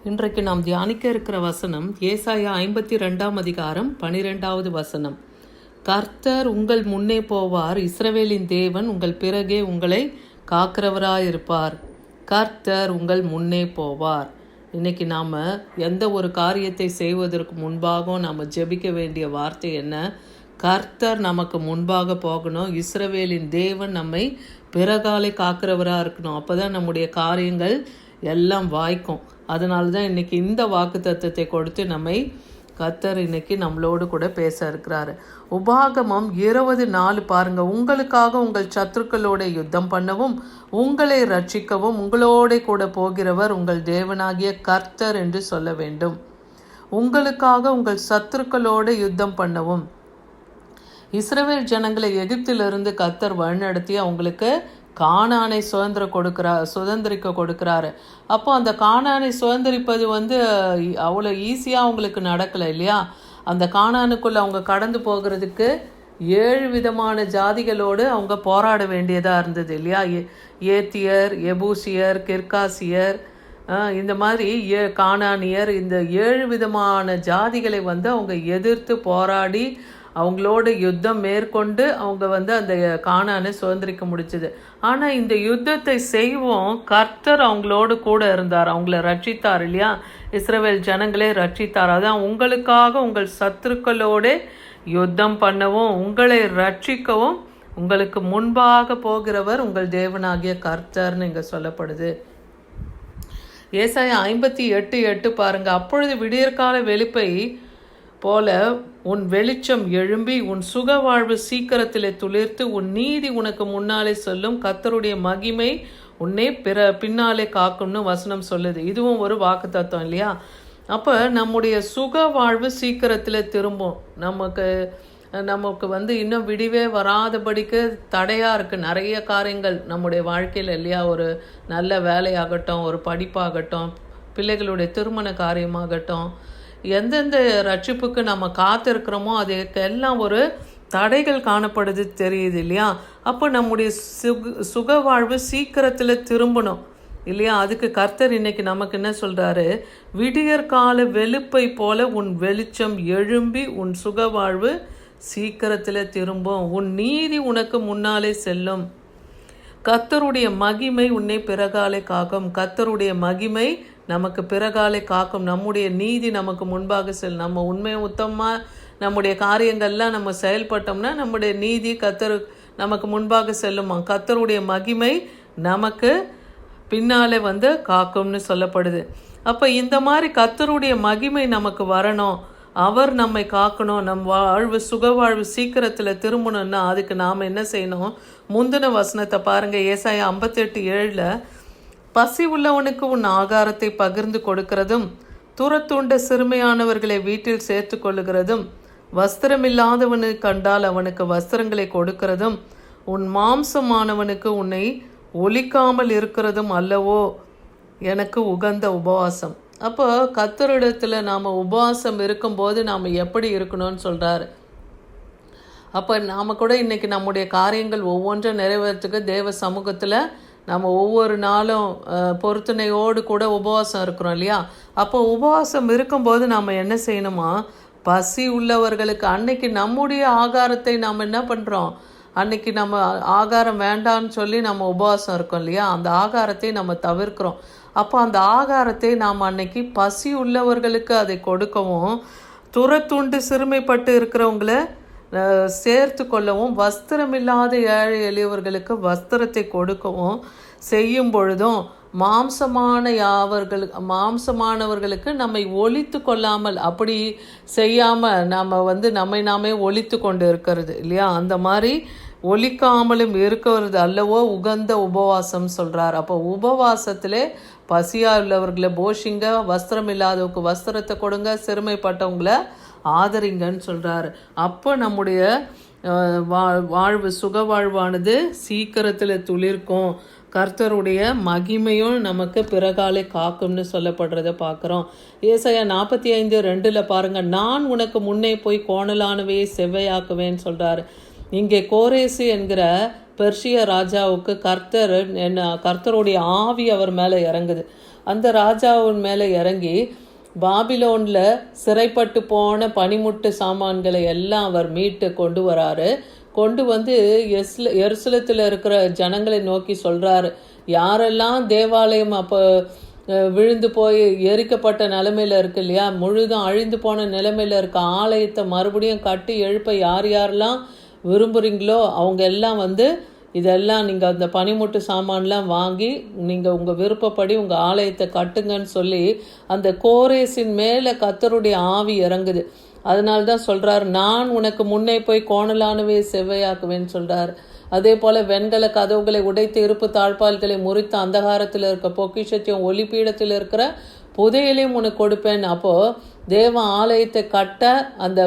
இன்றைக்கு நாம் தியானிக்க இருக்கிற வசனம் ஏசாயா 52 அதிகாரம் 12வது வசனம். கர்த்தர் உங்கள் முன்னே போவார், இஸ்ரவேலின் தேவன் உங்கள் பிறகே உங்களை காக்கிறவராயிருப்பார். கர்த்தர் உங்கள் முன்னே போவார். இன்னைக்கு நாம் எந்த ஒரு காரியத்தை செய்வதற்கு முன்பாகவும் நாம் ஜெபிக்க வேண்டிய வார்த்தை என்ன? கர்த்தர் நமக்கு முன்பாக போகணும். இஸ்ரவேலின் தேவன் நம்மை பிறகாலை காக்கிறவராக இருக்கணும். அப்போ தான் நம்முடைய காரியங்கள் எல்லாம் வாய்க்கும். அதனால தான் இன்றைக்கி இந்த வாக்கு தத்துவத்தை கொடுத்து நம்மை கர்த்தர் இன்னைக்கு நம்மளோடு கூட பேச இருக்கிறாரு. உபாகமம் 20:4 பாருங்க. உங்களுக்காக உங்கள் சத்துருக்களோட யுத்தம் பண்ணவும் உங்களை ரட்சிக்கவும் உங்களோட கூட போகிறவர் உங்கள் தேவனாகிய கர்த்தர் என்று சொல்ல வேண்டும். உங்களுக்காக உங்கள் சத்துருக்களோட யுத்தம் பண்ணவும். இஸ்ரவேல் ஜனங்களை எகிப்திலிருந்து கர்த்தர் வழிநடத்தி அவங்களுக்கு கானானை சுதந்திரிக்க கொடுக்குறாரு. அப்போ அந்த கானானை சுதந்திரிப்பது அவ்வளோ ஈஸியாக அவங்களுக்கு நடக்கலை இல்லையா? அந்த கானானுக்குள்ளே அவங்க கடந்து போகிறதுக்கு 7 விதமான ஜாதிகளோடு அவங்க போராட வேண்டியதாக இருந்தது இல்லையா? ஏத்தியர், எபூசியர், கிர்காசியர், இந்த மாதிரி கானானியர், இந்த 7 விதமான ஜாதிகளை அவங்க எதிர்த்து போராடி அவங்களோட யுத்தம் மேற்கொண்டு அவங்க அந்த கானானை சுதந்திரிக்க முடிச்சது. ஆனால் இந்த யுத்தத்தை செய்வோம் கர்த்தர் அவங்களோடு கூட இருந்தார், அவங்கள ரட்சித்தார் இல்லையா? இஸ்ரவேல் ஜனங்களே ரட்சித்தார். அதான் உங்களுக்காக உங்கள் சத்துருக்களோட யுத்தம் பண்ணவும் உங்களை ரட்சிக்கவும் உங்களுக்கு முன்பாக போகிறவர் உங்கள் தேவனாகிய கர்த்தர்னு இங்கே சொல்லப்படுது. ஏசாயா 58:8 பாருங்க. அப்பொழுது விடியற்கால வெளிப்பை போல உன் வெளிச்சம் எழும்பி உன் சுக வாழ்வு சீக்கிரத்திலே துளிர்த்து உன் நீதி உனக்கு முன்னாலே சொல்லும், கர்த்தருடைய மகிமை உன்னை பின்னாலே காக்கும்னு வசனம் சொல்லுது. இதுவும் ஒரு வாக்கு தத்துவம் இல்லையா? அப்போ நம்முடைய சுக வாழ்வு சீக்கிரத்தில் திரும்பும். நமக்கு இன்னும் விடிவே வராதபடிக்கு தடையாக இருக்குது நிறைய காரியங்கள் நம்முடைய வாழ்க்கையில் இல்லையா? ஒரு நல்ல வேலையாகட்டும், ஒரு படிப்பாகட்டும், பிள்ளைகளுடைய திருமண காரியமாகட்டும், எந்தெந்த ரட்சிப்புக்கு நம்ம காத்திருக்கிறோமோ அதுக்கெல்லாம் ஒரு தடைகள் காணப்படுது தெரியுது இல்லையா? அப்போ நம்முடைய சுக வாழ்வு சீக்கிரத்தில் திரும்பணும் இல்லையா? அதுக்கு கர்த்தர் இன்னைக்கு நமக்கு என்ன சொல்கிறாரு? விடியற்கால வெளுப்பை போல உன் வெளிச்சம் எழும்பி உன் சுக வாழ்வு சீக்கிரத்தில் திரும்பும், உன் நீதி உனக்கு முன்னாலே செல்லும், கர்த்தருடைய மகிமை உன்னை பிறகாலே காக்கும். கர்த்தருடைய மகிமை நமக்கு பிறகாலை காக்கும். நம்முடைய நீதி நமக்கு முன்பாக செல்லும். நம்ம உண்மையை உத்தமாக நம்முடைய காரியங்கள்லாம் நம்ம செயல்பட்டோம்னா நம்முடைய நீதி கர்த்தர் நமக்கு முன்பாக செல்லுமா. கர்த்தருடைய மகிமை நமக்கு பின்னாலே காக்கும்னு சொல்லப்படுது. அப்போ இந்த மாதிரி கர்த்தருடைய மகிமை நமக்கு வரணும், அவர் நம்மை காக்கணும், நம் சுக வாழ்வு சீக்கிரத்தில் திரும்பணும்னா அதுக்கு நாம் என்ன செய்யணும்? முந்தின வசனத்தை பாருங்கள். ஏசாயா 58:7 பசி உள்ளவனுக்கு உன் ஆகாரத்தை பகிர்ந்து கொடுக்கிறதும் துரத்துண்ட சிறுமையானவர்களை வீட்டில் சேர்த்து கொள்ளுகிறதும் வஸ்திரமில்லாதவனு கண்டால் அவனுக்கு வஸ்திரங்களை கொடுக்கிறதும் உன் மாம்சமானவனுக்கு உன்னை ஒலிக்காமல் இருக்கிறதும் அல்லவோ எனக்கு உகந்த உபவாசம். அப்போ கர்த்தரிடத்தில் நாம் உபவாசம் இருக்கும்போது நாம் எப்படி இருக்கணும்னு சொல்கிறாரு. அப்போ நாம் கூட இன்றைக்கி நம்முடைய காரியங்கள் ஒவ்வொன்றும் நிறைவேறத்துக்கு தேவ சமூகத்தில் நம்ம ஒவ்வொரு நாளும் பொருத்தனையோடு கூட உபவாசம் இருக்கிறோம் இல்லையா? அப்போ உபவாசம் இருக்கும்போது நாம் என்ன செய்யணுமா? பசி உள்ளவர்களுக்கு அன்னைக்கு நம்முடைய ஆகாரத்தை நாம் என்ன பண்ணுறோம்? அன்னைக்கு நம்ம ஆகாரம் வேண்டான்னு சொல்லி நம்ம உபவாசம் இருக்கோம் இல்லையா? அந்த ஆகாரத்தை நம்ம தவிர்க்கிறோம். அப்போ அந்த ஆகாரத்தை நாம் அன்னைக்கு பசி உள்ளவர்களுக்கு அதை கொடுக்கவும் துரத்துண்டு சிறுமைப்பட்டு இருக்கிறவங்கள சேர்த்து கொள்ளவும் வஸ்திரமில்லாத ஏழை எளியவர்களுக்கு வஸ்திரத்தை கொடுக்கவும் செய்யும் பொழுதும் மாம்சமானவர்களுக்கு நம்மை ஒழித்து கொள்ளாமல், அப்படி செய்யாமல் நாம் நம்மை நாமே ஒழித்து கொண்டு இருக்கிறது இல்லையா? அந்த மாதிரி ஒழிக்காமலும் இருக்கிறது அல்லவோ உகந்த உபவாசம் சொல்கிறார். அப்போ உபவாசத்திலே பசியாக உள்ளவர்களை போஷிங்க, வஸ்திரம் இல்லாதவருக்கு வஸ்திரத்தை கொடுங்க, சிறுமைப்பட்டவங்களை ஆதரிங்கன்னு சொல்கிறாரு. அப்போ நம்முடைய சுக வாழ்வானது சீக்கிரத்தில் துளிர்க்கும், கர்த்தருடைய மகிமையும் நமக்கு பிறகாலை காக்கும்னு சொல்லப்படுறத பார்க்குறோம். ஏசாயா 45:2 பாருங்கள். நான் உனக்கு முன்னே போய் கோணலானவையை செவ்வையாக்குவேன்னு சொல்கிறாரு. இங்கே கோரேசு என்கிற பெர்ஷிய ராஜாவுக்கு கர்த்தருடைய ஆவி அவர் மேலே இறங்குது. அந்த ராஜாவின் மேலே இறங்கி பாபிலோனில் சிறைப்பட்டு போன பனிமுட்டு சாமான்களை எல்லாம் அவர் மீட்டு கொண்டு வராரு. கொண்டு வந்து எருசலேத்தில் இருக்கிற ஜனங்களை நோக்கி சொல்கிறாரு, யாரெல்லாம் தேவாலயம் அப்போ விழுந்து போய் எரிக்கப்பட்ட நிலைமையில் இருக்கு இல்லையா, முழுதும் அழிந்து போன நிலைமையில் இருக்க ஆலயத்தை மறுபடியும் கட்டி எழுப்ப யார் யாரெல்லாம் விரும்புகிறீங்களோ அவங்க எல்லாம் வந்து இதெல்லாம் நீங்கள் அந்த பனிமுட்டு சாமான்லாம் வாங்கி நீங்கள் உங்கள் விருப்பப்படி உங்கள் ஆலயத்தை கட்டுங்கன்னு சொல்லி அந்த கோரேசின் மேலே கர்த்தருடைய ஆவி இறங்குது. அதனால்தான் சொல்கிறார், நான் உனக்கு முன்னே போய் கோணலானவே செவ்வையாக்குவேன்னு சொல்கிறார். அதே போல் வெண்கல கதவுகளை உடைத்து இருப்பு தாழ்பால்களை முறித்து அந்தகாரத்தில் இருக்க பொக்கிஷத்தையும் ஒளிப்பீடத்தில் இருக்கிற புதையலையும் உனக்கு கொடுப்பேன். அப்போது தேவ ஆலயத்தை கட்ட அந்த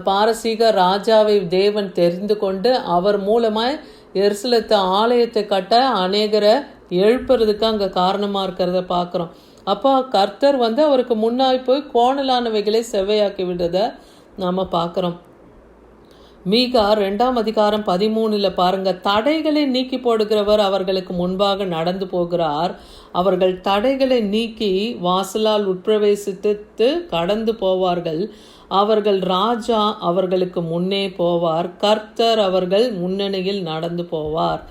பாரசீக ராஜாவை தேவன் தெரிந்து கொண்டு அவர் மூலமாய் எருசலேத்து ஆலயத்தை கட்ட அநேகரை எழுப்புறதுக்கு அங்கே காரணமாக இருக்கிறத பார்க்குறோம். அப்போ கர்த்தர் வந்து அவருக்கு முன்னாடி போய் கோணலானவைகளை செவ்வையாக்கி விடுறத நாம் பார்க்குறோம். மீகா 2ஆம் அதிகாரம் 13 பாருங்க, தடைகளை நீக்கி போடுகிறவர் அவர்களுக்கு முன்பாக நடந்து போகிறார். அவர்கள் தடைகளை நீக்கி வாசலால் உட்பிரவேசித்து கடந்து போவார்கள். அவர்கள் ராஜா அவர்களுக்கு முன்னே போவார். கர்த்தர் அவர்கள் முன்னணியில் நடந்து போவார்.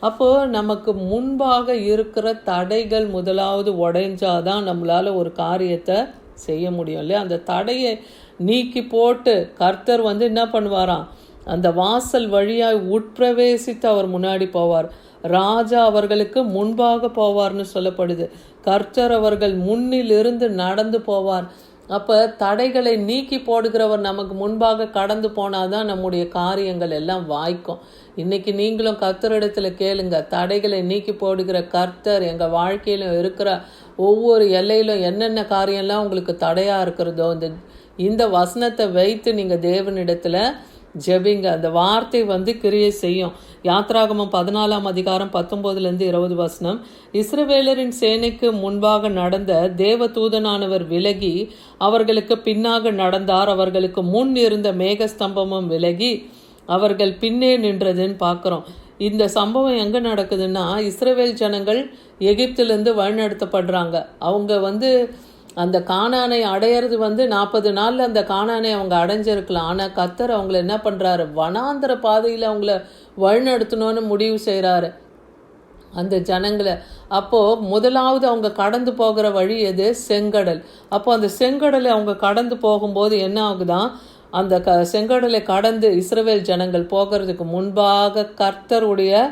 அப்போது நமக்கு முன்பாக இருக்கிற தடைகள் முதலாவது உடைஞ்சாதான் நம்மளால் ஒரு காரியத்தை செய்ய முடியும் இல்லையா. அந்த தடையை நீக்கி போட்டு கர்த்தர் வந்து என்ன பண்ணுவாராம், அந்த வாசல் வழியாய் உட்பிரவேசித்து அவர் முன்னாடி போவார். ராஜா அவர்களுக்கு முன்பாக போவார்னு சொல்லப்படுது. கர்த்தர் அவர்கள் முன்னில் இருந்து நடந்து போவார். அப்போ தடைகளை நீக்கி போடுகிறவர் நமக்கு முன்பாக கடந்து போனாதான் நம்முடைய காரியங்கள் எல்லாம் வாய்க்கும். இன்னைக்கு நீங்களும் கர்த்தரிடத்தில் கேளுங்க, தடைகளை நீக்கி போடுகிற கர்த்தர் எங்கள் வாழ்க்கையிலும் இருக்கிற ஒவ்வொரு எல்லையிலும் என்னென்ன காரியம்லாம் உங்களுக்கு தடையாக இருக்கிறதோ இந்த வசனத்தை வைத்து நீங்கள் தேவனிடத்தில் ஜெபிங்க. அந்த வார்த்தை வந்து கிரியை செய்யும். யாத்ராகமம் 14ஆம் அதிகாரம் 19-20 வசனம், இஸ்ரவேலரின் சேனைக்கு முன்பாக நடந்த தேவ தூதனானவர் விலகி அவர்களுக்கு பின்னாக நடந்தார். அவர்களுக்கு முன் இருந்த மேகஸ்தம்பமும் விலகி அவர்கள் பின்னே நின்றதுன்னு பார்க்குறோம். இந்த சம்பவம் எங்கே நடக்குதுன்னா, இஸ்ரவேல் ஜனங்கள் எகிப்திலேருந்து வழிநடத்தப்படுறாங்க. அவங்க வந்து அந்த கானானை அடையிறது வந்து 40 நாளில் அந்த கானானை அவங்க அடைஞ்சிருக்கலாம். ஆனால் கர்த்தர் அவங்கள என்ன பண்ணுறாரு, வனாந்தர பாதையில் அவங்கள வழிநடத்தணும்னு முடிவு செய்கிறாரு அந்த ஜனங்களை. அப்போது முதலாவது அவங்க கடந்து போகிற வழி எது, செங்கடல். அப்போ அந்த செங்கடலை அவங்க கடந்து போகும்போது என்ன ஆகுதான், அந்த செங்கடலை கடந்து இஸ்ரவேல் ஜனங்கள் போகிறதுக்கு முன்பாக கர்த்தருடைய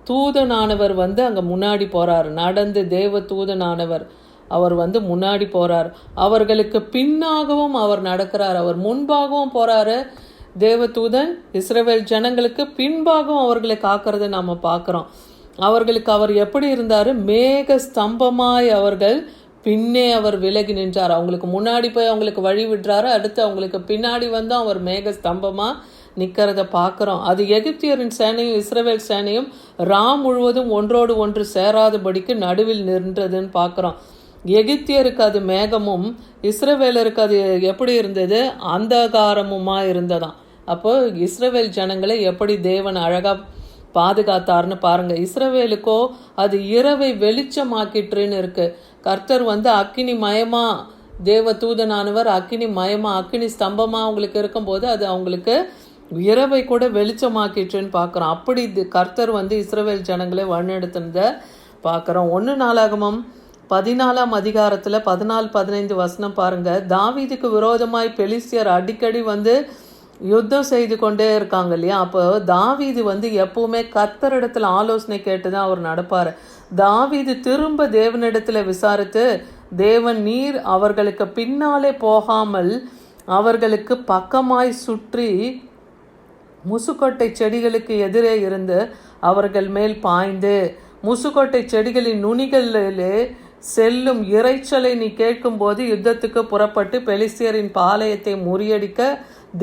தூதனானவர் வந்து அங்கே முன்னாடி போகிறார். நடந்து தேவ தூதனானவர் அவர் வந்து முன்னாடி போகிறார். அவர்களுக்கு பின்னாகவும் அவர் நடக்கிறார். அவர் முன்பாகவும் போகிறாரு தேவதூதன். இஸ்ரவேல் ஜனங்களுக்கு பின்பாகவும் அவர்களை காக்கிறத நாம் பார்க்குறோம். அவர்களுக்கு அவர் எப்படி இருந்தார், மேக ஸ்தம்பமாய் அவர்கள் பின்னே அவர் விலகி நின்றார். அவங்களுக்கு முன்னாடி போய் அவங்களுக்கு வழி விடுறாரு. அடுத்து அவங்களுக்கு பின்னாடி வந்து அவர் மேக ஸ்தம்பமாக நிற்கிறத பார்க்குறோம். அது எகிப்தியரின் சேனையும் இஸ்ரவேல் சேனையும் முழுவதும் ஒன்றோடு ஒன்று சேராதபடிக்கு நடுவில் நின்றதுன்னு பார்க்குறோம். எகிப்தியருக்கு அது மேகமும் இஸ்ரவேலருக்கு அது எப்படி இருந்தது, அந்தகாரமுமா இருந்ததாம். அப்போ இஸ்ரவேல் ஜனங்களை எப்படி தேவன் அழகாக பாதுகாத்தார்னு பாருங்க. இஸ்ரவேலுக்கோ அது இரவை வெளிச்சமாக்கிட்டுன்னு இருக்கு. கர்த்தர் வந்து அக்கினி மயமா, தேவ தூதனானவர் அக்கினி மயமா அக்கினி ஸ்தம்பமா அவங்களுக்கு இருக்கும்போது அது அவங்களுக்கு இரவை கூட வெளிச்சமாக்கிட்டுன்னு பார்க்குறோம். அப்படி கர்த்தர் வந்து இஸ்ரவேல் ஜனங்களை வழிநடத்தினதை பார்க்குறோம். 1 நாளாகமம் 14ஆம் அதிகாரத்தில் 14-15 வசனம் பாருங்க. தாவீதுக்கு விரோதமாய் பெலிஸ்தியர் அடிக்கடி வந்து யுத்தம் செய்து கொண்டே இருக்காங்க இல்லையா. அப்போ தாவீது வந்து எப்பவுமே கர்த்தரிடத்தில் ஆலோசனை கேட்டு தான் அவர் நடப்பார். தாவீது திரும்ப தேவனிடத்தில் விசாரித்து, தேவன் நீர் அவர்களுக்கு பின்னாலே போகாமல் அவர்களுக்கு பக்கமாய் சுற்றி முசுக்கொட்டை செடிகளுக்கு எதிரே இருந்து அவர்கள் மேல் பாய்ந்து முசுக்கொட்டை செடிகளின் நுனிகளிலே செல்லும் இறைச்சலை நீ கேட்கும்போது யுத்தத்துக்கு புறப்பட்டு பெலிஸ்தியரின் பாளையத்தை முறியடிக்க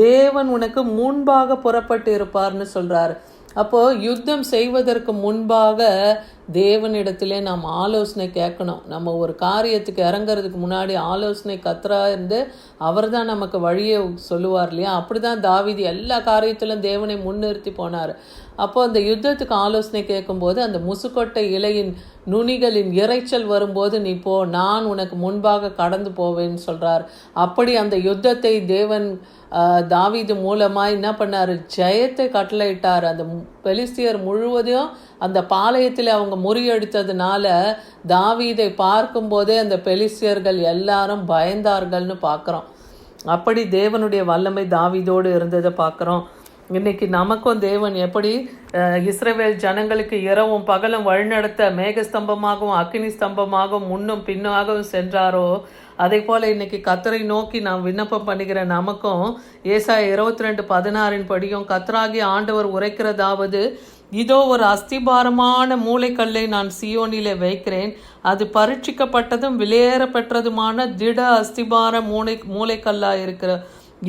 தேவன் உனக்கு முன்பாக புறப்பட்டு இருப்பார்னு சொல்றாரு. அப்போ யுத்தம் செய்வதற்கு முன்பாக தேவனிடத்திலே நாம் ஆலோசனை கேட்கணும். நம்ம ஒரு காரியத்துக்கு இறங்கிறதுக்கு முன்னாடி ஆலோசனை கத்தரா இருந்து அவர் தான் நமக்கு வழியை சொல்லுவார் இல்லையா. அப்படிதான் தாவீது எல்லா காரியத்திலும் தேவனை முன்னிறுத்தி போனார். அப்போ அந்த யுத்தத்துக்கு ஆலோசனை கேட்கும்போது அந்த முசுக்கொட்டை இலையின் நுனிகளின் இறைச்சல் வரும்போது நீ போ, நான் உனக்கு முன்பாக கடந்து போவேன்னு சொல்கிறார். அப்படி அந்த யுத்தத்தை தேவன் தாவீது மூலமாக என்ன பண்ணார், ஜெயத்தை கட்டளையிட்டார். அந்த பெலிஸ்தியர் முழுவதும் அந்த பாளையத்தில் அவங்க முறியடித்ததுனால தாவீதை பார்க்கும்போதே அந்த பெலிஸ்தியர்கள் எல்லாரும் பயந்தார்கள்னு பார்க்குறோம். அப்படி தேவனுடைய வல்லமை தாவீதோடு இருந்ததை பார்க்குறோம். இன்னைக்கு நமக்கும் தேவன் எப்படி இஸ்ரவேல் ஜனங்களுக்கு இரவும் பகலும் வழிநடத்த மேகஸ்தம்பமாகவும் அக்கினி ஸ்தம்பமாகவும் முன்னும் பின்னாகவும் சென்றாரோ, அதே போல் இன்னைக்கு கர்த்தரை நோக்கி நாம் விண்ணப்பம் பண்ணுகிற நமக்கும் ஏசாயா 22:16 படியும் கர்த்தராகிய ஆண்டவர் உரைக்கிறதாவது, இதோ ஒரு அஸ்திபாரமான மூளைக்கல்லை நான் சியோனிலே வைக்கிறேன், அது பரீட்சிக்கப்பட்டதும் விலையேறப்பெற்றதுமான திட அஸ்திபார மூளைக்கல்லாக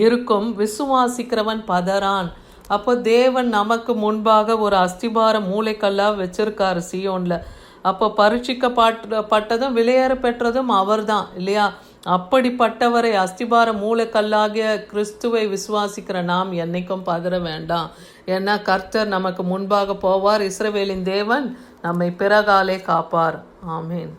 இருக்கும், விசுவாசிக்கிறவன் பதறான். அப்போ தேவன் நமக்கு முன்பாக ஒரு அஸ்திபார மூளைக்கல்லாக வச்சிருக்காரு சியோனில். அப்போ பரீட்சிக்கப்பட்டதும் விலையேற பெற்றதும் அவர் தான் இல்லையா? அப்படிப்பட்டவரை அஸ்திபார மூளைக்கல்லாகிய கிறிஸ்துவை விசுவாசிக்கிற நாம் என்னைக்கும் பதற வேண்டாம். ஏன்னா கர்த்தர் நமக்கு முன்பாக போவார். இஸ்ரவேலின் தேவன் நம்மை பிறகாலே காப்பார். ஆமேன்.